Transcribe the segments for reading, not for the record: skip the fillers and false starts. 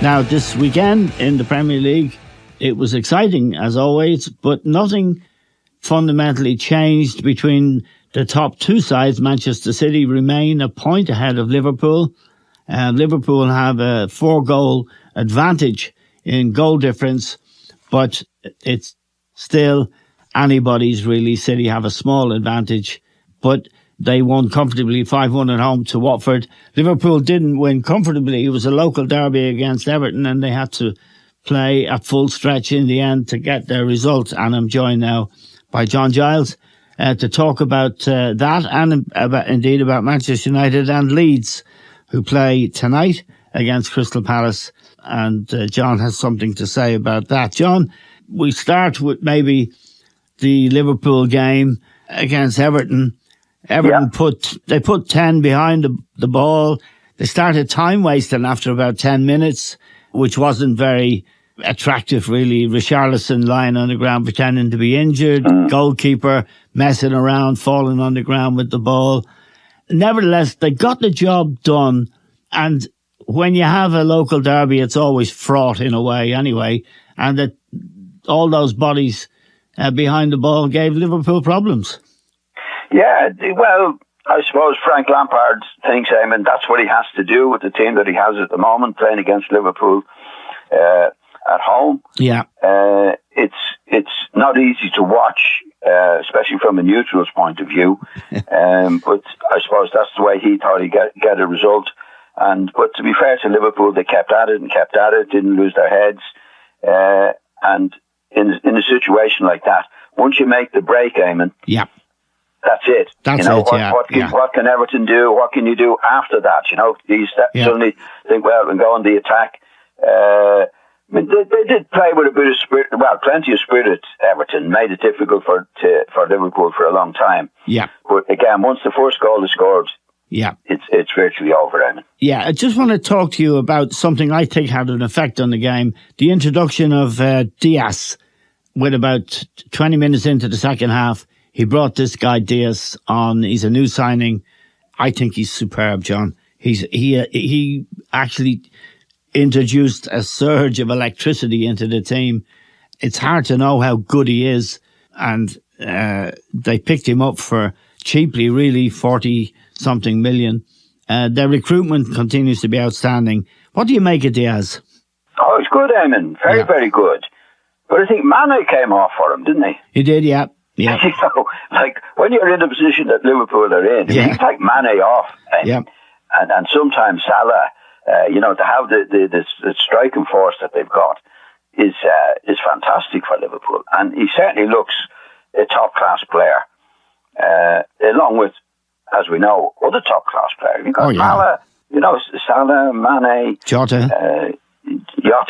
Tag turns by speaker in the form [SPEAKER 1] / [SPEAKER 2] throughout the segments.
[SPEAKER 1] Now, this weekend in the Premier League, it was exciting as always, but nothing fundamentally changed between the top two sides. Manchester City remain a point ahead of Liverpool. Liverpool have a 4-goal advantage in goal difference, but it's still anybody's really. City have a small advantage, but they won comfortably 5-1 at home to Watford. Liverpool didn't win comfortably. It was a local derby against Everton, and they had to play at full stretch in the end to get their result. And I'm joined now by John Giles to talk about that and about Manchester United and Leeds, who play tonight against Crystal Palace. And John has something to say about that. John, we start with maybe the Liverpool game against Everton. Everton put 10 behind the ball. They started time wasting after about 10 minutes, which wasn't very attractive, really. Richarlison lying on the ground pretending to be injured. Goalkeeper messing around, falling on the ground with the ball. Nevertheless, they got the job done. And when you have a local derby, it's always fraught in a way anyway. And that all those bodies behind the ball gave Liverpool problems.
[SPEAKER 2] Yeah, well, I suppose Frank Lampard thinks, Eamon, that's what he has to do with the team that he has at the moment, playing against Liverpool at home.
[SPEAKER 1] Yeah,
[SPEAKER 2] it's not easy to watch, especially from a neutral's point of view. But I suppose that's the way he thought he'd get a result. But to be fair to Liverpool, they kept at it, didn't lose their heads. And in a situation like that, once you make the break, Eamon,
[SPEAKER 1] yeah.
[SPEAKER 2] That's it. What can Everton do? What can you do after that? Do you suddenly think, well, and go on the attack? They did play with a bit of spirit, plenty of spirit. Everton made it difficult for Liverpool for a long time.
[SPEAKER 1] Yeah.
[SPEAKER 2] But again, once the first goal is scored, it's virtually over, Eamon.
[SPEAKER 1] Yeah, I just want to talk to you about something I think had an effect on the game. The introduction of Diaz, with about 20 minutes into the second half. He brought this guy Diaz on. He's a new signing. I think he's superb, John. He actually introduced a surge of electricity into the team. It's hard to know how good he is, and they picked him up for cheaply, really, 40-something million. Their recruitment continues to be outstanding. What do you make of Diaz?
[SPEAKER 2] Oh, it's good, Eamon. Very, very good. But I think Mane came off for him, didn't he?
[SPEAKER 1] He did, yeah. Yeah.
[SPEAKER 2] When you're in the position that Liverpool are in, you take Mane off, and sometimes Salah, to have the striking force that they've got is fantastic for Liverpool, and he certainly looks a top class player, along with, as we know, other top class players. You've got Salah, Mane,
[SPEAKER 1] Jota,
[SPEAKER 2] Diaz,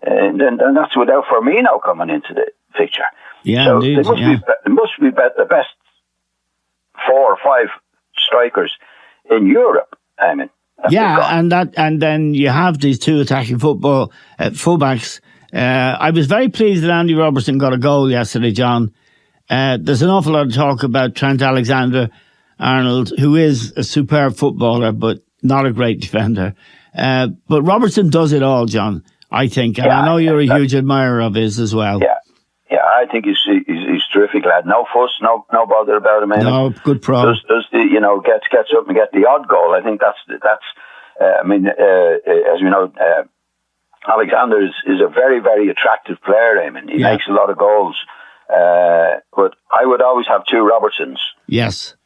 [SPEAKER 2] And that's without Firmino coming into the picture.
[SPEAKER 1] Yeah,
[SPEAKER 2] so
[SPEAKER 1] indeed.
[SPEAKER 2] They must be the best 4 or 5 strikers in Europe. I mean,
[SPEAKER 1] and then you have these two attacking fullbacks. I was very pleased that Andy Robertson got a goal yesterday, John. There's an awful lot of talk about Trent Alexander-Arnold, who is a superb footballer, but not a great defender. But Robertson does it all, John, I think. And I know you're a huge admirer of his as well.
[SPEAKER 2] Yeah, I think he's terrific lad. No fuss, no bother about him.
[SPEAKER 1] No, good pro.
[SPEAKER 2] Does gets up and gets the odd goal. I think that's. As we know, Alexander is a very, very attractive player. I mean, he makes a lot of goals. But I would always have 2 Robertsons.
[SPEAKER 1] Yes.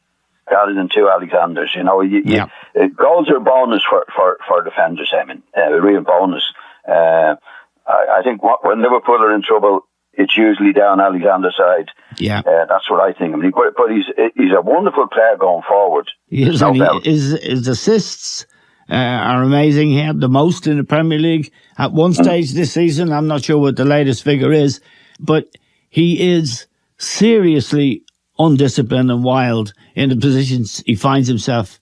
[SPEAKER 2] Rather than 2 Alexanders. Goals are a bonus for defenders. I mean, a real bonus. I think when Liverpool are in trouble, it's usually down Alexander's side.
[SPEAKER 1] Yeah,
[SPEAKER 2] that's what I think. I mean, but he's a wonderful player going forward.
[SPEAKER 1] His assists are amazing. He had the most in the Premier League at one stage this season. I'm not sure what the latest figure is, but he is seriously undisciplined and wild in the positions he finds himself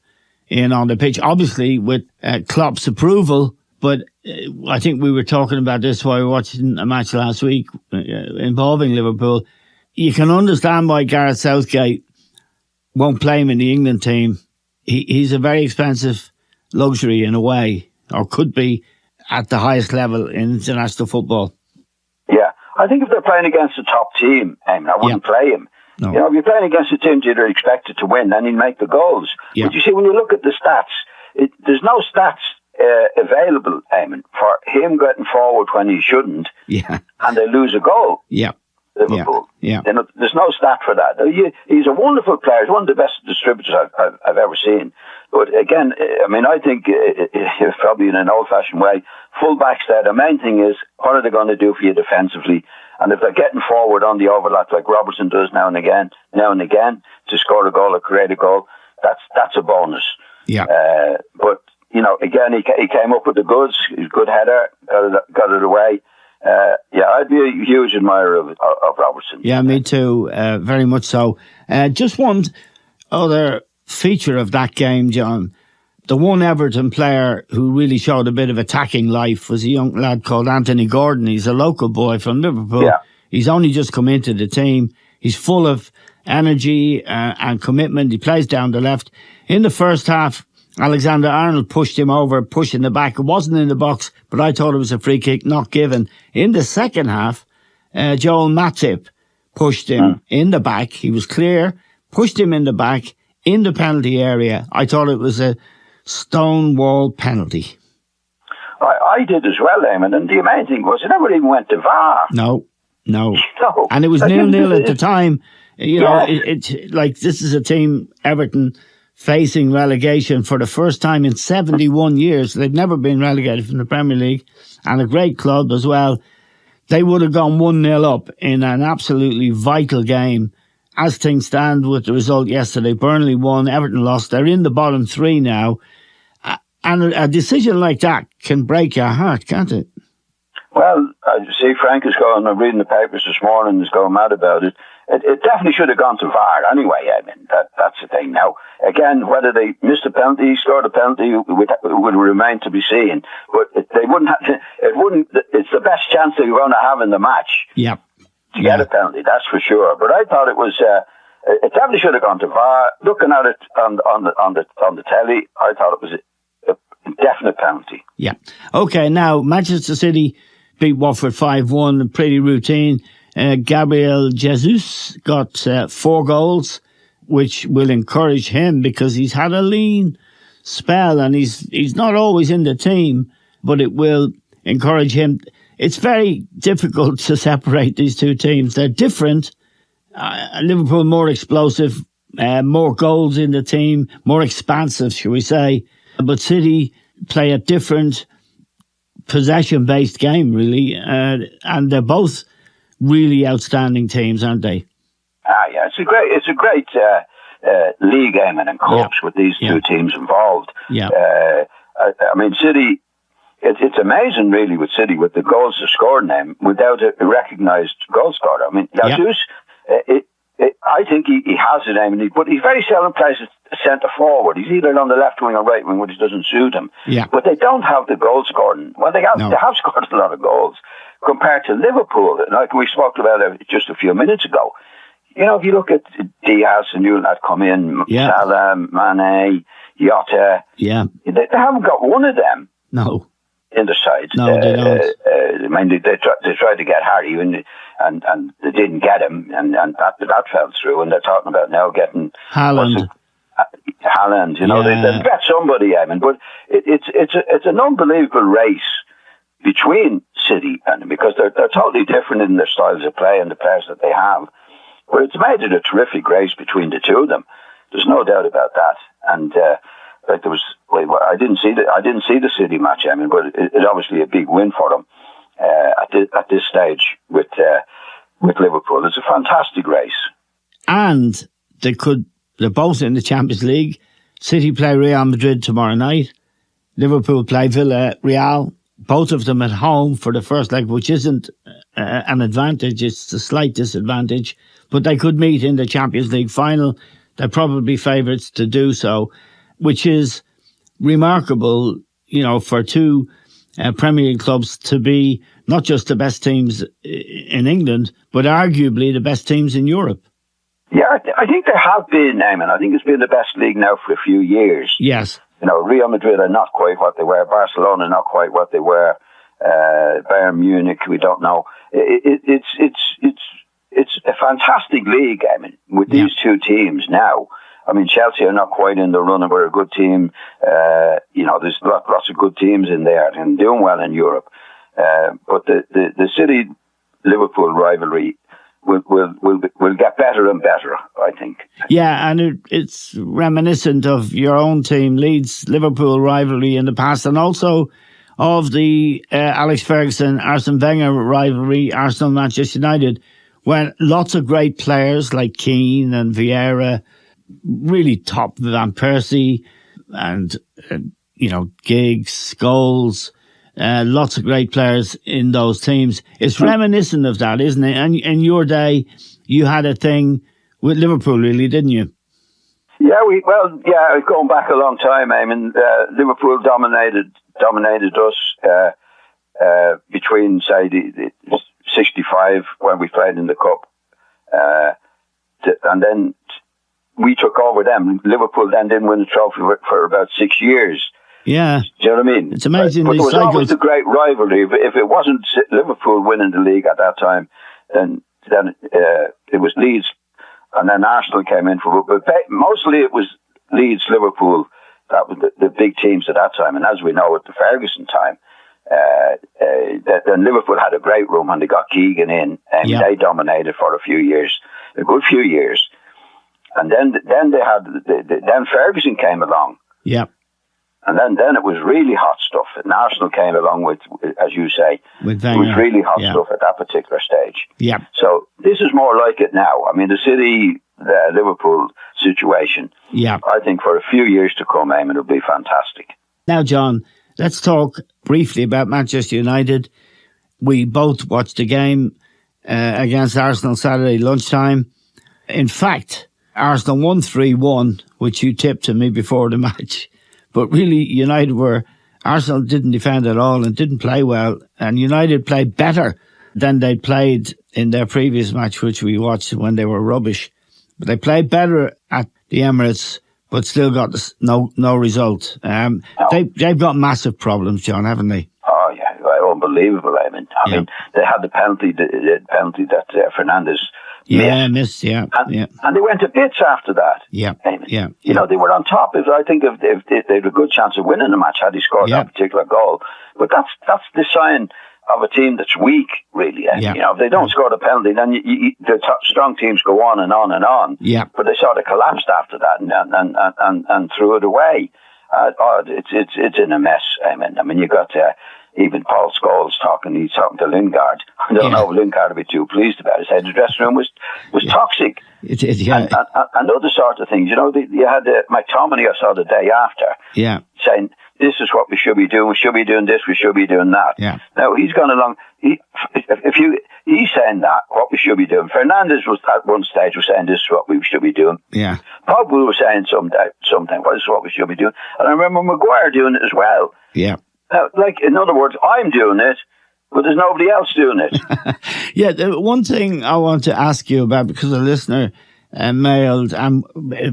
[SPEAKER 1] in on the pitch. Obviously, with Klopp's approval. But I think we were talking about this while we were watching a match last week involving Liverpool. You can understand why Gareth Southgate won't play him in the England team. He's a very expensive luxury in a way, or could be at the highest level in international football.
[SPEAKER 2] Yeah, I think if they're playing against a top team, I wouldn't play him.
[SPEAKER 1] No.
[SPEAKER 2] If you're playing against a team that you're expected to win, then he'll make the goals.
[SPEAKER 1] Yeah.
[SPEAKER 2] But you see, when you look at the stats, there's no stats available, Eamon, for him getting forward when he shouldn't, and they lose a goal.
[SPEAKER 1] Yeah.
[SPEAKER 2] Liverpool.
[SPEAKER 1] Yeah.
[SPEAKER 2] There's no stat for that. He's a wonderful player. He's one of the best distributors I've ever seen. But again, I think it's probably in an old-fashioned way, full-backs there, the main thing is, what are they going to do for you defensively? And if they're getting forward on the overlap like Robertson does now and again, to score a goal or create a goal, that's a bonus.
[SPEAKER 1] Yeah.
[SPEAKER 2] But, again, he came up with the goods. He's a good header, got it away. I'd be a huge admirer of Robertson.
[SPEAKER 1] Yeah, me too, very much so. Just one other feature of that game, John. The one Everton player who really showed a bit of attacking life was a young lad called Anthony Gordon. He's a local boy from Liverpool.
[SPEAKER 2] Yeah.
[SPEAKER 1] He's only just come into the team. He's full of energy and commitment. He plays down the left. In the first half, Alexander-Arnold pushed him over, pushing the back. It wasn't in the box, but I thought it was a free kick, not given. In the second half, Joel Matip pushed him in the back. He was clear, pushed him in the back, in the penalty area. I thought it was a stonewall penalty.
[SPEAKER 2] I did as well, Eamon, and the amazing thing was it never even went to VAR.
[SPEAKER 1] No.
[SPEAKER 2] No.
[SPEAKER 1] And it was 0-0 at the time. It's like this is a team, Everton, facing relegation for the first time in 71 years. They've never been relegated from the Premier League, and a great club as well. They would have gone 1-0 up in an absolutely vital game. As things stand with the result yesterday, Burnley won, Everton lost. They're in the bottom three now. And a decision like that can break your heart, can't it?
[SPEAKER 2] Well, I see Frank is going, I'm reading the papers this morning, is going mad about it. It definitely should have gone to VAR anyway. That's the thing. Now, again, whether they missed a penalty, scored a penalty, would remain to be seen. But they wouldn't have, it's the best chance they're going to have in the match.
[SPEAKER 1] Yep.
[SPEAKER 2] To get a penalty, that's for sure. But I thought it was, it definitely should have gone to VAR. Looking at it on the telly, I thought it was a definite penalty.
[SPEAKER 1] Yeah. Okay, now, Manchester City beat Watford 5-1, pretty routine. Gabriel Jesus got 4 goals, which will encourage him because he's had a lean spell and he's not always in the team, but it will encourage him. It's very difficult to separate these two teams. They're different. Liverpool more explosive, more goals in the team, more expansive, shall we say. But City play a different possession-based game, really, and they're both really outstanding teams, aren't they?
[SPEAKER 2] Yeah, it's a great league game and cups with these two teams involved.
[SPEAKER 1] Yeah,
[SPEAKER 2] City. It's amazing, really, with City with the goals they're scoring them without a recognised goal scorer. Jesus, I think he has it, but he very seldom plays a centre forward. He's either on the left wing or right wing, which doesn't suit him.
[SPEAKER 1] Yeah.
[SPEAKER 2] But they don't have the goal scoring. Well, they have scored a lot of goals compared to Liverpool, like we spoke about it just a few minutes ago. If you look at Diaz and you that come in, Salah, Mane, Jota, they haven't got one of them.
[SPEAKER 1] No.
[SPEAKER 2] In the side.
[SPEAKER 1] No, they don't.
[SPEAKER 2] They tried to get Harry and they didn't get him, and that fell through. And they're talking about now getting
[SPEAKER 1] Haaland.
[SPEAKER 2] They've got somebody, but it's an unbelievable race between City and because they're totally different in their styles of play and the players that they have. But it's made it a terrific race between the two of them. There's no doubt about that. And I didn't see the City match, but it's obviously a big win for them at this stage with Liverpool. It's a fantastic race,
[SPEAKER 1] and they're both in the Champions League. City play Real Madrid tomorrow night. Liverpool play Villarreal. Both of them at home for the first leg, which isn't an advantage; it's a slight disadvantage. But they could meet in the Champions League final. They're probably favourites to do so, which is remarkable, for two Premier League clubs to be not just the best teams in England, but arguably the best teams in Europe.
[SPEAKER 2] Yeah, I think they have been, Eamon. I think it's been the best league now for a few years.
[SPEAKER 1] Yes.
[SPEAKER 2] Real Madrid are not quite what they were. Barcelona not quite what they were. Bayern Munich, we don't know. It's a fantastic league. I mean, with these two teams now. I mean, Chelsea are not quite in the running. We're a good team. There's lots of good teams in there and doing well in Europe. But the City Liverpool rivalry will get better and better, I think.
[SPEAKER 1] Yeah, and it's reminiscent of your own team, Leeds Liverpool rivalry in the past, and also of the Alex Ferguson Arsene Wenger rivalry, Arsenal Manchester United, when lots of great players like Keane and Vieira, really top Van Persie and Giggs, Scholes, lots of great players in those teams. It's reminiscent of that, isn't it? And in your day, you had a thing with Liverpool, really, didn't you?
[SPEAKER 2] Yeah, going back a long time. I mean, Liverpool dominated us between, say, the 65 when we played in the Cup, and then we took over them. Liverpool then didn't win the trophy for about 6 years.
[SPEAKER 1] Yeah.
[SPEAKER 2] Do you know what I mean?
[SPEAKER 1] It's amazing.
[SPEAKER 2] But there was
[SPEAKER 1] cycles.
[SPEAKER 2] always a great rivalry. If it wasn't Liverpool winning the league at that time, then it was Leeds, and then Arsenal came in for. But mostly it was Leeds, Liverpool. That was the big teams at that time. And as we know, at the Ferguson time, then Liverpool had a great run when they got Keegan in, and they dominated for a good few years. And then they had then Ferguson came along.
[SPEAKER 1] Yeah.
[SPEAKER 2] And then it was really hot stuff. And Arsenal came along with, as you say,
[SPEAKER 1] with
[SPEAKER 2] Wenger. It was really hot stuff at that particular stage.
[SPEAKER 1] Yeah.
[SPEAKER 2] So this is more like it now. I mean, the City, Liverpool situation.
[SPEAKER 1] Yeah.
[SPEAKER 2] I think for a few years to come, Eamon, it'll be fantastic.
[SPEAKER 1] Now, John, let's talk briefly about Manchester United. We both watched the game against Arsenal Saturday lunchtime. In fact, Arsenal won 3-1, which you tipped to me before the match. But really, Arsenal didn't defend at all and didn't play well. And United played better than they played in their previous match, which we watched when they were rubbish. But they played better at the Emirates, but still got no result. They've got massive problems, John, haven't they?
[SPEAKER 2] Oh, yeah. Unbelievable, I mean. I mean, they had the penalty that Fernandes
[SPEAKER 1] missed.
[SPEAKER 2] And they went to bits after that. They were on top. I think if they had a good chance of winning the match had they scored that particular goal. But that's the sign of a team that's weak, really. If they don't score the penalty, then the top strong teams go on and on and on. But they sort of collapsed after that and threw it away. It's in a mess. I mean, you got even Paul Scholes he's talking to Lingard. I don't know if Lingard would be too pleased about it. He said the dressing room was toxic.
[SPEAKER 1] It is, yeah.
[SPEAKER 2] And other sort of things. You had McTominay, I saw the day after, saying, this is what we should be doing. We should be doing this. We should be doing that.
[SPEAKER 1] Yeah.
[SPEAKER 2] Now, he's gone along. He's saying that, what we should be doing. Fernandes was at one stage was saying this is what we should be doing.
[SPEAKER 1] Yeah.
[SPEAKER 2] Pogba was saying something, this is what we should be doing. And I remember Maguire doing it as well.
[SPEAKER 1] Yeah.
[SPEAKER 2] In other words, I'm doing it, but there's nobody else doing it.
[SPEAKER 1] The one thing I want to ask you about, because a listener mailed, and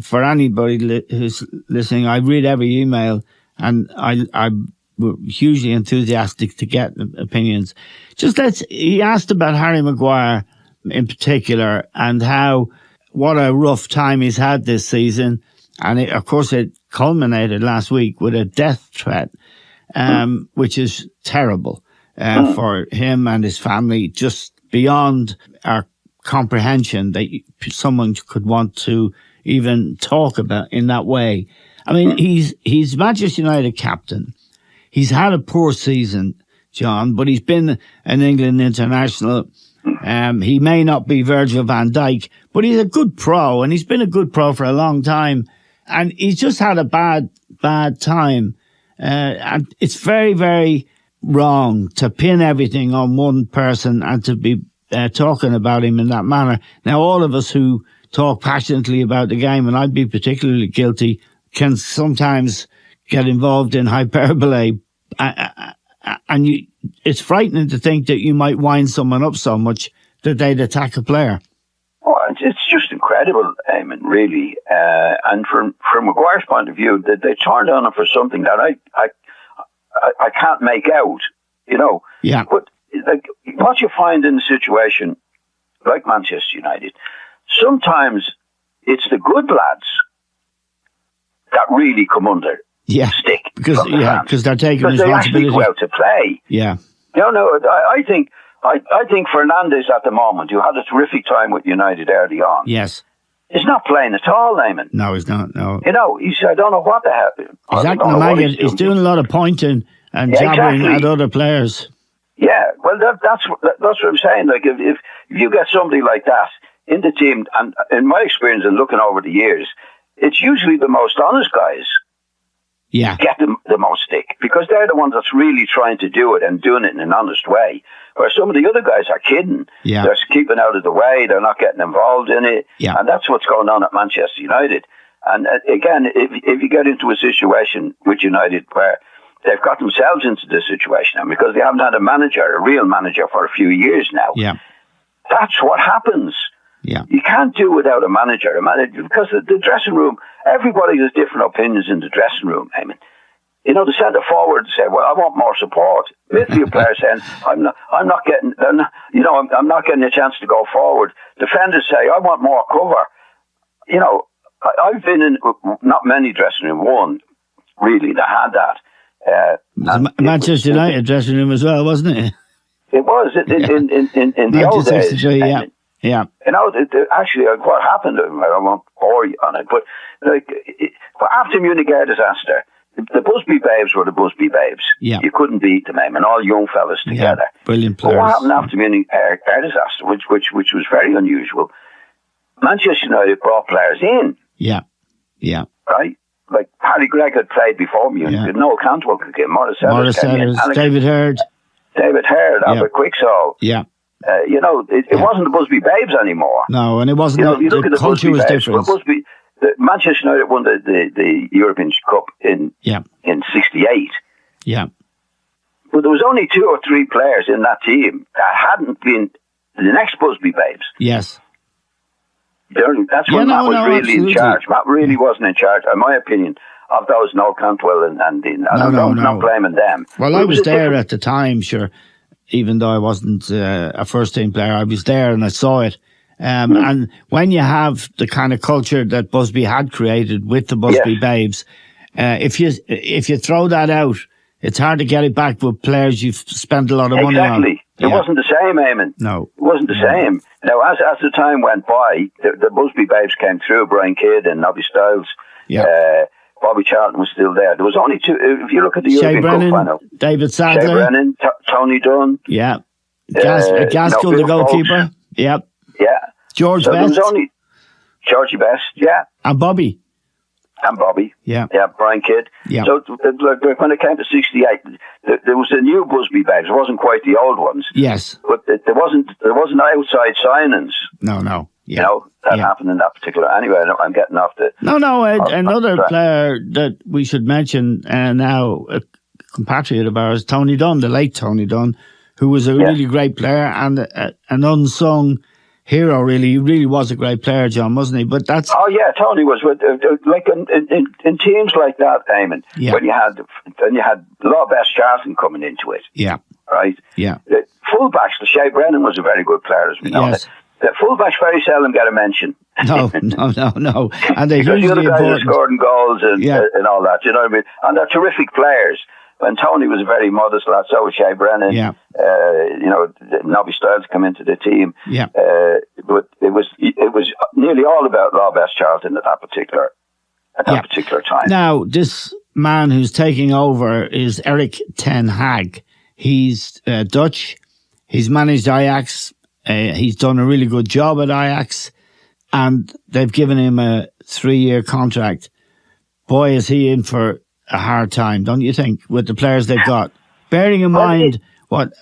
[SPEAKER 1] for anybody who's listening, I read every email, and I'm hugely enthusiastic to get opinions. He asked about Harry Maguire in particular, and what a rough time he's had this season. And of course it culminated last week with a death threat. Which is terrible for him and his family, just beyond our comprehension that someone could want to even talk about in that way. I mean, he's Manchester United captain. He's had a poor season, John, but he's been an England international. He may not be Virgil van Dijk, but he's a good pro, and he's been a good pro for a long time. And he's just had a bad time. And it's very, very wrong to pin everything on one person and to be talking about him in that manner. Now, all of us who talk passionately about the game, and I'd be particularly guilty, can sometimes get involved in hyperbole. And it's frightening to think that you might wind someone up so much that they'd attack a player.
[SPEAKER 2] Oh, it's just incredible. incredible, Eamon, really. And from Maguire's point of view, they turned on him for something that I can't make out, you know.
[SPEAKER 1] Yeah.
[SPEAKER 2] But like, what you find in a situation like Manchester United, sometimes it's the good lads that really come under stick.
[SPEAKER 1] Because they're taking responsibility.
[SPEAKER 2] They actually go out to play.
[SPEAKER 1] Yeah.
[SPEAKER 2] No, I think Fernandes at the moment, who had a terrific time with United early on.
[SPEAKER 1] Yes.
[SPEAKER 2] He's not playing at all, Eamon.
[SPEAKER 1] No, he's not, no.
[SPEAKER 2] You know, I don't know what the hell.
[SPEAKER 1] He's doing a lot of pointing and jabbering at other players.
[SPEAKER 2] Yeah, well, that's what I'm saying. Like, if you get somebody like that in the team, and in my experience and looking over the years, it's usually the most honest guys get the most stick, because they're the ones that's really trying to do it and doing it in an honest way. Where some of the other guys are kidding.
[SPEAKER 1] Yeah.
[SPEAKER 2] They're keeping out of the way. They're not getting involved in it.
[SPEAKER 1] Yeah.
[SPEAKER 2] And that's what's going on at Manchester United. And again, if you get into a situation with United where they've got themselves into this situation, and because they haven't had a real manager for a few years now, that's what happens.
[SPEAKER 1] Yeah.
[SPEAKER 2] You can't do without a manager, because the dressing room, everybody has different opinions in the dressing room, Eamon. You know, the centre forward say, "Well, I want more support." Midfield players saying, "I'm not getting a chance to go forward." Defenders say, "I want more cover." You know, I've been in not many dressing room, one really that had that.
[SPEAKER 1] Manchester United dressing room as well, wasn't it?
[SPEAKER 2] It was in the old days.
[SPEAKER 1] Yeah.
[SPEAKER 2] You know, actually, what happened, I won't bore you on it, but after Munich air disaster, the Busby Babes were the Busby Babes.
[SPEAKER 1] Yeah.
[SPEAKER 2] You couldn't beat them, and all young fellas together.
[SPEAKER 1] Yeah, brilliant players.
[SPEAKER 2] But what happened after Munich air disaster, which was very unusual, Manchester United brought players in.
[SPEAKER 1] Yeah.
[SPEAKER 2] Right? Like Harry Gregg had played before Munich. Yeah. Noel Cantwell could get Morris Sellers,
[SPEAKER 1] David Hurd,
[SPEAKER 2] Albert Quicksall.
[SPEAKER 1] Yeah.
[SPEAKER 2] You know, it wasn't the Busby Babes anymore.
[SPEAKER 1] No, and it wasn't.
[SPEAKER 2] You know, if you look at the
[SPEAKER 1] culture
[SPEAKER 2] Busby
[SPEAKER 1] was
[SPEAKER 2] Babes,
[SPEAKER 1] different.
[SPEAKER 2] Manchester United won the European Cup in '68.
[SPEAKER 1] Yeah.
[SPEAKER 2] But there was only 2 or 3 players in that team that hadn't been the next Busby Babes.
[SPEAKER 1] Yes.
[SPEAKER 2] That's when Matt was really
[SPEAKER 1] absolutely
[SPEAKER 2] in charge. Matt really wasn't in charge, in my opinion, of those Noel Cantwell and I'm not blaming them.
[SPEAKER 1] Well, I was there at the time, sure. Even though I wasn't a first-team player, I was there and I saw it. And when you have the kind of culture that Busby had created with the Busby Babes, if you throw that out, it's hard to get it back with players you've spent a lot of money on.
[SPEAKER 2] Exactly. It wasn't the same, Eamon.
[SPEAKER 1] No.
[SPEAKER 2] It wasn't the same. Now, as the time went by, the Busby Babes came through, Brian Kidd and Nobby Stiles.
[SPEAKER 1] Yeah.
[SPEAKER 2] Bobby Charlton was still there. There was only 2. If you look at the European Cup final,
[SPEAKER 1] David Sadler,
[SPEAKER 2] Shea Brennan, Tony Dunn.
[SPEAKER 1] Yeah. Gaskell, the goalkeeper. Yep.
[SPEAKER 2] Yeah.
[SPEAKER 1] George Best.
[SPEAKER 2] There was only Georgie Best,
[SPEAKER 1] And Bobby.
[SPEAKER 2] Yeah, Brian Kidd.
[SPEAKER 1] Yeah.
[SPEAKER 2] So when it came to '68, there was a new Busby Babes. It wasn't quite the old ones.
[SPEAKER 1] Yes.
[SPEAKER 2] But there wasn't outside signings.
[SPEAKER 1] No.
[SPEAKER 2] Yeah. You know, that happened in that particular. Anyway, I'm getting off the.
[SPEAKER 1] Another player that we should mention now, a compatriot of ours, Tony Dunn, the late Tony Dunn, who was a really great player and an unsung hero. He really was a great player, John, wasn't he? But that's.
[SPEAKER 2] Oh yeah, Tony was like in teams like that, Eamon.
[SPEAKER 1] Yeah.
[SPEAKER 2] When you had Law Best Charlton coming into it.
[SPEAKER 1] Yeah.
[SPEAKER 2] Right.
[SPEAKER 1] Yeah.
[SPEAKER 2] The fullbacks, Shea Brennan was a very good player, as we know.
[SPEAKER 1] Yes.
[SPEAKER 2] The fullbacks very seldom get a mention.
[SPEAKER 1] No. And they
[SPEAKER 2] because the other guys are scoring goals and all that. You know what I mean? And they're terrific players. And Tony was a very modest lad, so was Shea Brennan.
[SPEAKER 1] Yeah.
[SPEAKER 2] Nobby Stiles come into the team.
[SPEAKER 1] Yeah.
[SPEAKER 2] But it was nearly all about Law Best Charlton at that particular time.
[SPEAKER 1] Now, this man who's taking over is Erik ten Hag. He's Dutch. He's managed Ajax. He's done a really good job at Ajax, and they've given him a 3-year contract. Boy, is he in for a hard time, don't you think, with the players they've got? Bearing in mind what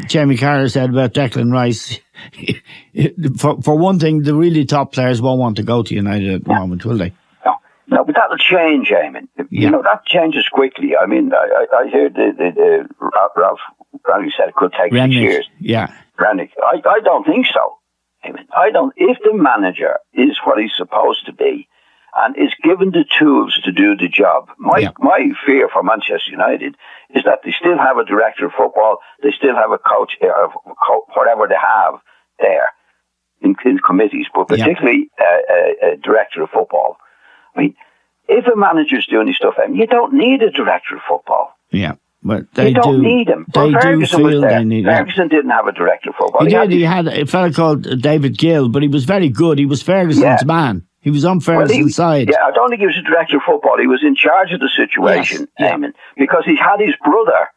[SPEAKER 1] Jamie Carragher said about Declan Rice, for one thing, the really top players won't want to go to United at the moment, will they?
[SPEAKER 2] No, but that'll change, Eamon. You know, that changes quickly. I mean, I heard Ralph Rangnick said it could take 6 years.
[SPEAKER 1] Yeah.
[SPEAKER 2] Rangnick, I don't think so. I mean, if the manager is what he's supposed to be and is given the tools to do the job, my fear for Manchester United is that they still have a director of football, they still have a coach, whatever they have there in committees, but particularly a director of football. I mean, if a manager's doing his stuff, you don't need a director of football.
[SPEAKER 1] Yeah. But they
[SPEAKER 2] don't need him.
[SPEAKER 1] They
[SPEAKER 2] Ferguson
[SPEAKER 1] do
[SPEAKER 2] was
[SPEAKER 1] feel
[SPEAKER 2] there.
[SPEAKER 1] they need
[SPEAKER 2] Ferguson didn't have a director of football.
[SPEAKER 1] He had a fellow called David Gill, but he was very good. He was Ferguson's man. He was on Ferguson's side.
[SPEAKER 2] Yeah, I don't think he was a director of football. He was in charge of the situation, because he had his brother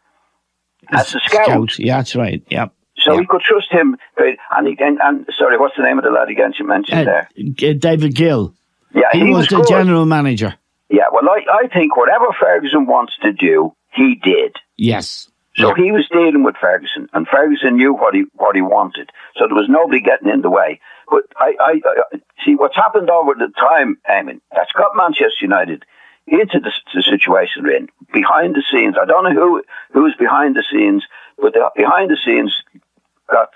[SPEAKER 2] as a scout.
[SPEAKER 1] Yeah, that's right. Yeah.
[SPEAKER 2] So he could trust him. And sorry, what's the name of the lad again you mentioned there?
[SPEAKER 1] David Gill.
[SPEAKER 2] Yeah,
[SPEAKER 1] he was the general manager.
[SPEAKER 2] Yeah, well, I think whatever Ferguson wants to do, he did.
[SPEAKER 1] Yes.
[SPEAKER 2] So he was dealing with Ferguson, and Ferguson knew what he wanted. So there was nobody getting in the way. But I see what's happened over the time, Eamon, that's got Manchester United into the situation we're in. Behind the scenes, I don't know who's behind the scenes, but behind the scenes got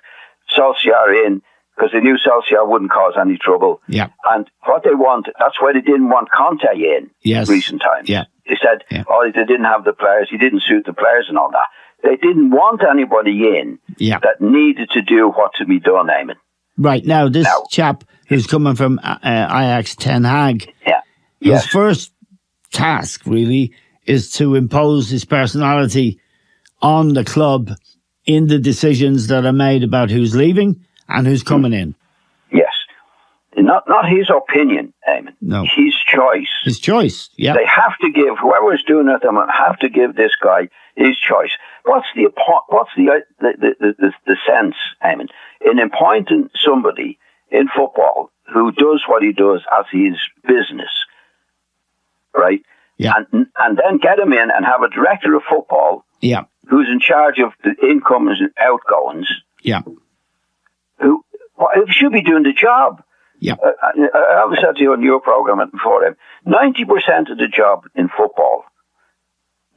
[SPEAKER 2] Solskjaer in because they knew Solskjaer wouldn't cause any trouble.
[SPEAKER 1] Yeah.
[SPEAKER 2] And what they want, that's why they didn't want Conte in recent times.
[SPEAKER 1] Yeah.
[SPEAKER 2] They said, they didn't have the players, he didn't suit the players and all that. They didn't want anybody in that needed to do what to be done, Eamon.
[SPEAKER 1] Right, now this chap who's coming from Ajax, Ten Hag, his first task really is to impose his personality on the club in the decisions that are made about who's leaving and who's coming in.
[SPEAKER 2] Yes. Not his opinion, Eamon.
[SPEAKER 1] No.
[SPEAKER 2] His choice.
[SPEAKER 1] His choice, yeah.
[SPEAKER 2] They have to give, whoever's doing it, they have to give this guy his choice. What's the sense, Eamon, in appointing somebody in football who does what he does as his business, right?
[SPEAKER 1] Yeah.
[SPEAKER 2] And then get him in and have a director of football who's in charge of the incomings and outgoings.
[SPEAKER 1] Yeah.
[SPEAKER 2] Who should be doing the job.
[SPEAKER 1] Yeah.
[SPEAKER 2] I always said to you on your program before him, 90% of the job in football,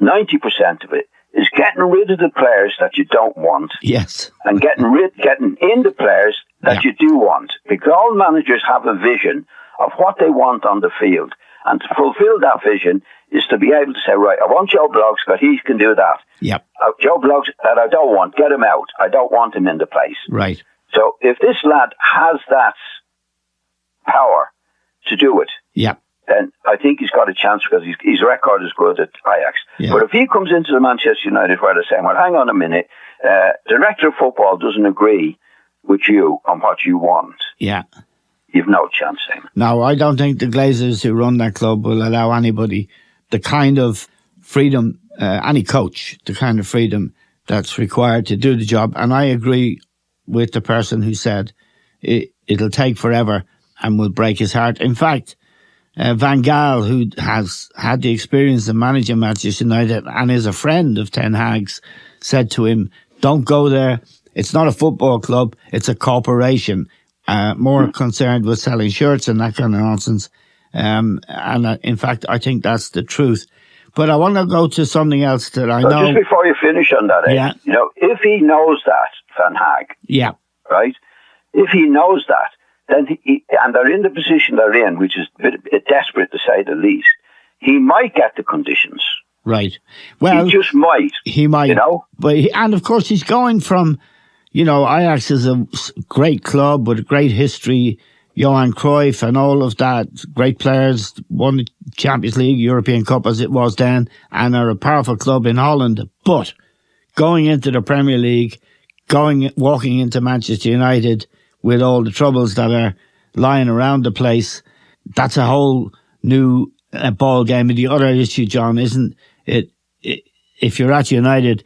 [SPEAKER 2] 90% of it is getting rid of the players that you don't want.
[SPEAKER 1] Yes.
[SPEAKER 2] And getting in the players that you do want. Because all managers have a vision of what they want on the field. And to fulfill that vision is to be able to say, right, I want Joe Bloggs because he can do that.
[SPEAKER 1] Yep.
[SPEAKER 2] Joe Bloggs that I don't want, get him out. I don't want him in the place.
[SPEAKER 1] Right.
[SPEAKER 2] So if this lad has that power to do it, then I think he's got a chance because his record is good at Ajax. Yeah. But if he comes into the Manchester United where they're saying, well, hang on a minute, director of football doesn't agree with you on what you want.
[SPEAKER 1] Yeah.
[SPEAKER 2] You've no chance, Simon.
[SPEAKER 1] No, I don't think the Glazers who run that club will allow anybody the kind of freedom, any coach, the kind of freedom that's required to do the job. And I agree with the person who said it'll take forever and will break his heart. In fact, Van Gaal, who has had the experience of managing Manchester United and is a friend of Ten Hag's, said to him, don't go there. It's not a football club. It's a corporation. More concerned with selling shirts and that kind of nonsense. And in fact, I think that's the truth. But I want to go to something else that I know.
[SPEAKER 2] Just before you finish on that, you know, if he knows that, Van Hag, right? If he knows that, then and they're in the position they're in, which is a bit desperate to say the least, he might get the conditions.
[SPEAKER 1] Right. Well,
[SPEAKER 2] he just might.
[SPEAKER 1] He might.
[SPEAKER 2] You know?
[SPEAKER 1] But and of course, he's going from, you know, Ajax is a great club with a great history. Johan Cruyff and all of that, great players, won the Champions League, European Cup as it was then, and are a powerful club in Holland. But going into the Premier League, walking into Manchester United with all the troubles that are lying around the place, that's a whole new ball game. And the other issue, John, isn't it? If you're at United,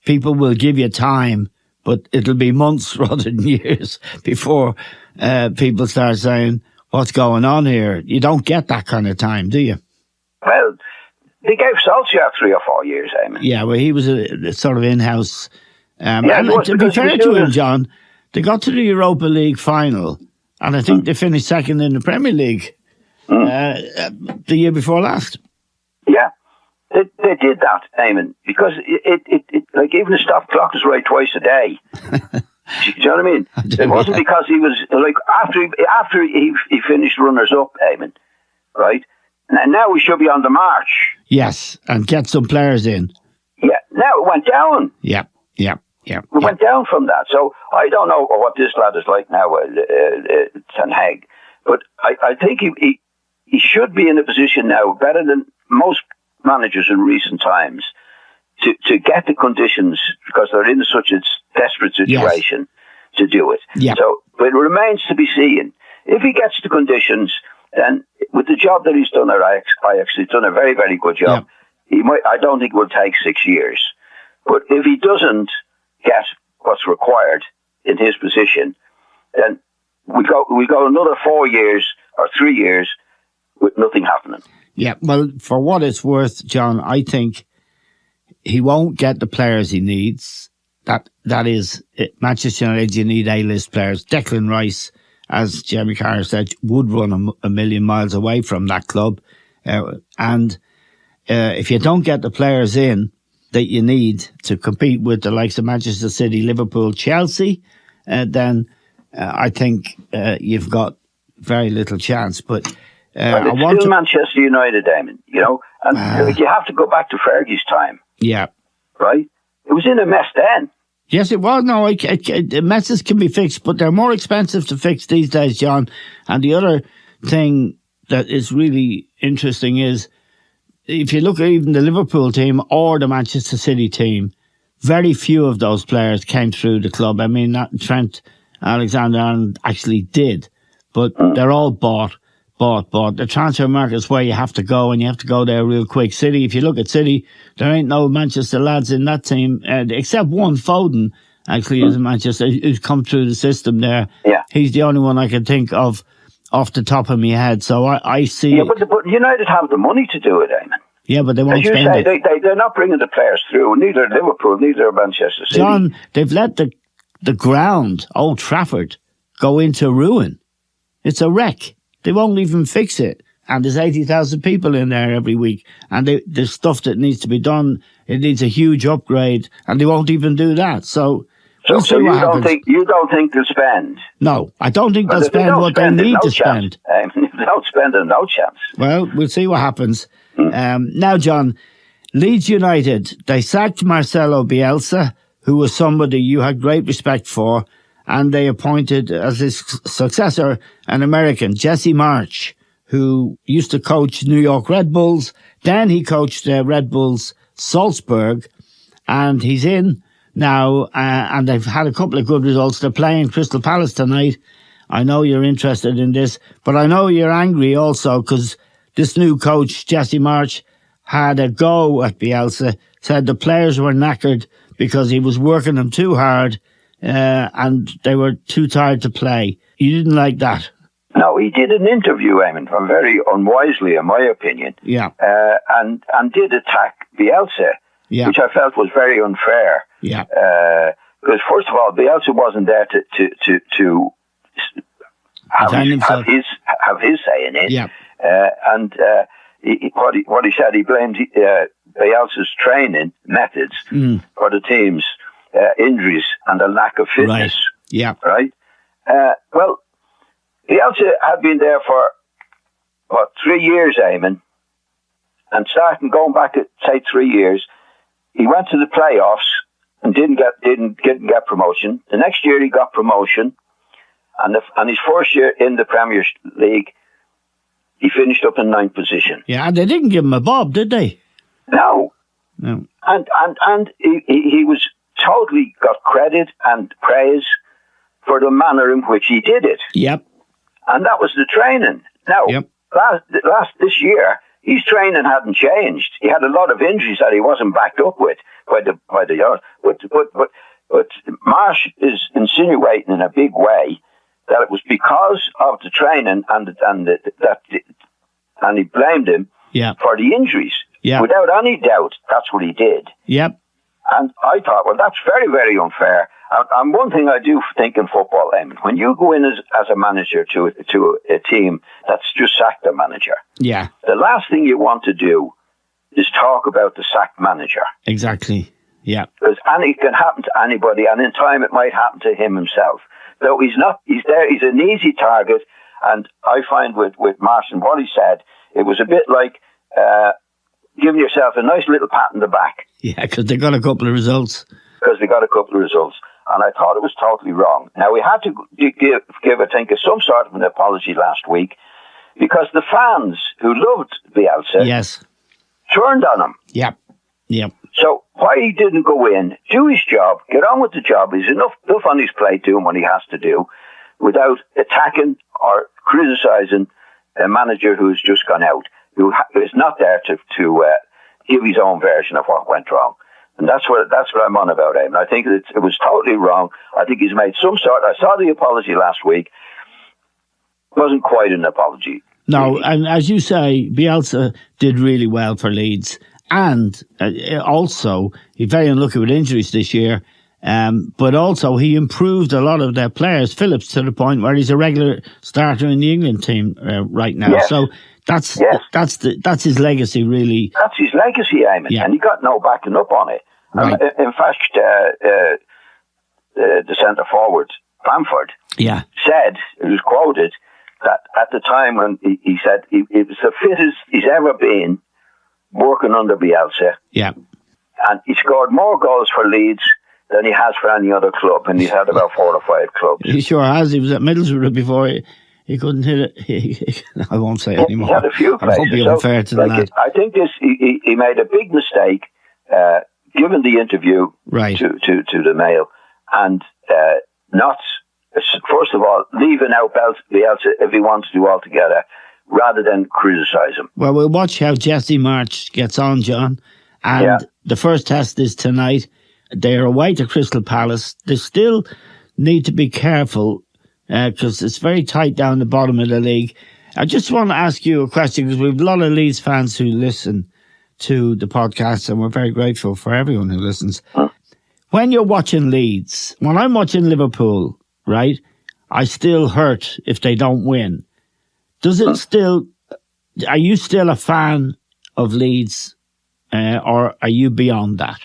[SPEAKER 1] people will give you time, but it'll be months rather than years before people start saying, what's going on here? You don't get that kind of time, do you?
[SPEAKER 2] Well, they gave Solskjaer 3 or 4 years, Eamon.
[SPEAKER 1] Yeah, well, he was a sort of in-house. And to be fair to him, John, they got to the Europa League final, and I think they finished second in the Premier League the year before last.
[SPEAKER 2] Yeah, they did that, Eamon, because it like even the stop clock is right twice a day. Do you know what I mean? It wasn't because he was like after he finished runners up, Eamon, right? And now we should be on the march.
[SPEAKER 1] Yes, and get some players in.
[SPEAKER 2] Yeah, now it went down.
[SPEAKER 1] Yeah.
[SPEAKER 2] We went down from that. So I don't know what this lad is like now, Ten Hag, but I think he should be in a position now, better than most managers in recent times, to get the conditions, because they're in such a desperate situation to do it.
[SPEAKER 1] Yeah.
[SPEAKER 2] So, but it remains to be seen. If he gets the conditions, then with the job that he's done at Ajax, he's done a very, very good job. Yeah. I don't think it will take 6 years. But if he doesn't get what's required in his position, then we go another 4 years or 3 years with nothing happening.
[SPEAKER 1] Yeah, well, for what it's worth, John, I think he won't get the players he needs. That is, Manchester United, you need A-list players. Declan Rice, as Jeremy Carr said, would run a million miles away from that club. And if you don't get the players in that you need to compete with the likes of Manchester City, Liverpool, Chelsea, then I think you've got very little chance. But
[SPEAKER 2] it's still Manchester United, Eamon, you know, and you have to go back to Fergie's time.
[SPEAKER 1] Yeah.
[SPEAKER 2] Right? It was in a mess then.
[SPEAKER 1] Yes, it was. No, messes can be fixed, but they're more expensive to fix these days, John. And the other thing that is really interesting is, if you look at even the Liverpool team or the Manchester City team, very few of those players came through the club. I mean, Trent Alexander-Arnold actually did, but they're all bought. The transfer market is where you have to go, and you have to go there real quick. City, if you look at City, there ain't no Manchester lads in that team, except one, Foden, actually, is in Manchester, who's come through the system there.
[SPEAKER 2] Yeah.
[SPEAKER 1] He's the only one I can think of off the top of my head. So I see...
[SPEAKER 2] Yeah, but United have the money to do it, Eamon.
[SPEAKER 1] Yeah, but they won't spend it.
[SPEAKER 2] They're not bringing the players through. Neither Liverpool, neither Manchester City.
[SPEAKER 1] John, they've let the ground, Old Trafford, go into ruin. It's a wreck. They won't even fix it. And there's 80,000 people in there every week. And there's stuff that needs to be done. It needs a huge upgrade. And they won't even do that. So we'll see what happens.
[SPEAKER 2] You don't think they'll spend?
[SPEAKER 1] No, I don't think they'll spend what they need to spend.
[SPEAKER 2] If they don't spend, there's no chance.
[SPEAKER 1] Well, we'll see what happens. Now, John, Leeds United, they sacked Marcelo Bielsa, who was somebody you had great respect for, and they appointed as his successor an American, Jesse March, who used to coach New York Red Bulls. Then he coached Red Bulls Salzburg, and he's in now, and they've had a couple of good results. They're playing Crystal Palace tonight. I know you're interested in this, but I know you're angry also because this new coach, Jesse March, had a go at Bielsa, said the players were knackered because he was working them too hard, and they were too tired to play. You didn't like that?
[SPEAKER 2] No, he did an interview, Eamon, very unwisely, in my opinion.
[SPEAKER 1] Yeah.
[SPEAKER 2] And did attack Bielsa, which I felt was very unfair.
[SPEAKER 1] Yeah.
[SPEAKER 2] Because first of all, Bielsa wasn't there to have his say in it.
[SPEAKER 1] Yeah.
[SPEAKER 2] What he said, he blamed Bielsa's training methods for the team's injuries and the lack of fitness.
[SPEAKER 1] Right. Yeah.
[SPEAKER 2] Right? Well, Bielsa had been there for, 3 years, Eamon, and going back at, say, 3 years, he went to the playoffs and didn't get promotion. The next year he got promotion, and his first year in the Premier League, he finished up in 9th position.
[SPEAKER 1] Yeah, and they didn't give him a bob, did they?
[SPEAKER 2] No. And he was totally got credit and praise for the manner in which he did it.
[SPEAKER 1] Yep.
[SPEAKER 2] And that was the training. Now, this year, his training hadn't changed. He had a lot of injuries that he wasn't backed up with but Marsh is insinuating in a big way that it was because of the training and he blamed him for the injuries.
[SPEAKER 1] Yeah.
[SPEAKER 2] Without any doubt, that's what he did.
[SPEAKER 1] Yep.
[SPEAKER 2] And I thought, well, that's very, very unfair. And one thing I do think in football, Eamon, when you go in as a manager to a team that's just sacked their manager,
[SPEAKER 1] the
[SPEAKER 2] last thing you want to do is talk about the sacked manager.
[SPEAKER 1] Exactly. Yeah.
[SPEAKER 2] Because it can happen to anybody, and in time it might happen to him himself. So he's there, he's an easy target, and I find with Martin, what he said, it was a bit like giving yourself a nice little pat on the back.
[SPEAKER 1] Yeah, because they got a couple of results.
[SPEAKER 2] And I thought it was totally wrong. Now, we had to give I think, some sort of an apology last week, because the fans who loved Bielsa turned on him.
[SPEAKER 1] Yep.
[SPEAKER 2] So why he didn't go in, do his job, get on with the job, he's enough on his plate doing what he has to do, without attacking or criticising a manager who's just gone out, who is not there to give his own version of what went wrong. And that's what I'm on about, Eamon. I think it was totally wrong. I think he's made I saw the apology last week. It wasn't quite an apology.
[SPEAKER 1] No, and as you say, Bielsa did really well for Leeds. And also, he's very unlucky with injuries this year. But also, he improved a lot of their players, Phillips, to the point where he's a regular starter in the England team right now.
[SPEAKER 2] Yes.
[SPEAKER 1] So that's his legacy, really.
[SPEAKER 2] That's his legacy, Eamon, and he got no backing up on it.
[SPEAKER 1] Right.
[SPEAKER 2] In fact, the centre forward, Bamford, said, it was quoted, that at the time when he said it was the fittest he's ever been working under Bielsa.
[SPEAKER 1] Yeah.
[SPEAKER 2] And he scored more goals for Leeds than he has for any other club, and he's had about 4 or 5 clubs.
[SPEAKER 1] He sure has. He was at Middlesbrough before he couldn't hit it. I won't say anymore.
[SPEAKER 2] He had a few places.
[SPEAKER 1] I hope you're unfair to the lad.
[SPEAKER 2] I think he made a big mistake given the interview to the Mail, and not, first of all, leaving out Bielsa if he wants to do altogether, rather than criticise him.
[SPEAKER 1] Well, we'll watch how Jesse March gets on, John. And the first test is tonight. They're away to Crystal Palace. They still need to be careful because it's very tight down the bottom of the league. I just want to ask you a question, because we have a lot of Leeds fans who listen to the podcast, and we're very grateful for everyone who listens. When you're watching Leeds, when I'm watching Liverpool, right, I still hurt if they don't win. Are you still a fan of Leeds, or are you beyond that?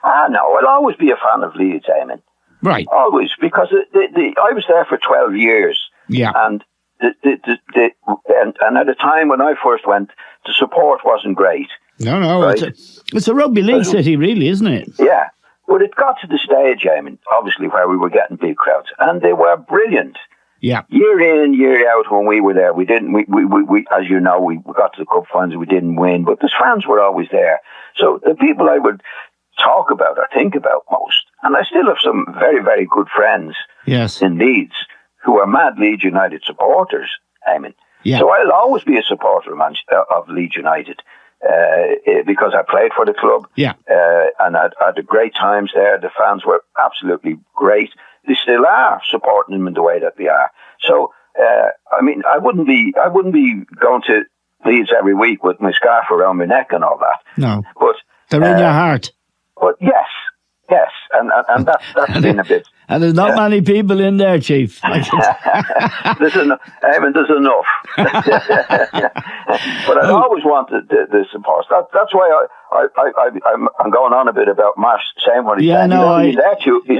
[SPEAKER 2] No, I'll always be a fan of Leeds, Eamon.
[SPEAKER 1] Right.
[SPEAKER 2] Always, because I was there for 12 years.
[SPEAKER 1] Yeah.
[SPEAKER 2] And and at a time when I first went, the support wasn't great.
[SPEAKER 1] No,
[SPEAKER 2] right?
[SPEAKER 1] It's a rugby league city, really, isn't it?
[SPEAKER 2] Yeah. But it got to the stage, Eamon, obviously, where we were getting big crowds, and they were brilliant.
[SPEAKER 1] Yeah.
[SPEAKER 2] Year in, year out, when we were there, we didn't. We as you know, we got to the cup finals, we didn't win, but the fans were always there. So the people I would talk about or think about most, and I still have some very, very good friends in Leeds who are mad Leeds United supporters, Eamon.
[SPEAKER 1] Yeah.
[SPEAKER 2] So I'll always be a supporter of Leeds United because I played for the club.
[SPEAKER 1] Yeah.
[SPEAKER 2] And I had great times there. The fans were absolutely great. They still are supporting them in the way that they are. So, I mean, I wouldn't be going to Leeds every week with my scarf around my neck and all that.
[SPEAKER 1] No.
[SPEAKER 2] But
[SPEAKER 1] they're in your heart.
[SPEAKER 2] But yes, and that's been a bit.
[SPEAKER 1] And there's not many people in there, Chief.
[SPEAKER 2] There's enough. There's enough. But I always wanted the support. That's why I'm going on a bit about Marsh saying what he's saying.
[SPEAKER 1] No,
[SPEAKER 2] he's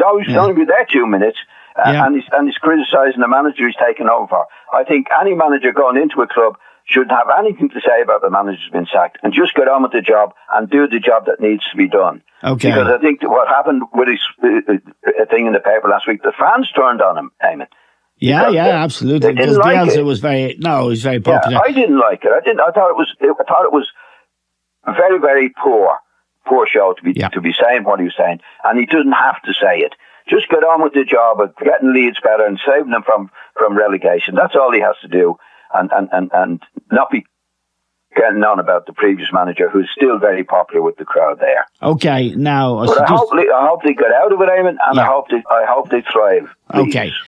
[SPEAKER 2] always going to be there 2 minutes, and he's criticising the manager he's taken over for. I think any manager going into a club shouldn't have anything to say about the manager who's been sacked, and just get on with the job and do the job that needs to be done.
[SPEAKER 1] Okay.
[SPEAKER 2] Because I think what happened with his thing in the paper last week, the fans turned on him, Eamon.
[SPEAKER 1] Yeah, absolutely. Because Giles was very popular.
[SPEAKER 2] Yeah, I didn't like it. I thought it was a very, very poor show to be saying what he was saying, and he didn't have to say it. Just get on with the job of getting Leeds better and saving them from relegation. That's all he has to do. And not be getting on about the previous manager, who's still very popular with the crowd there.
[SPEAKER 1] Okay, now...
[SPEAKER 2] But I hope they get out of it, Eamon, and I hope they thrive. Please.
[SPEAKER 1] Okay.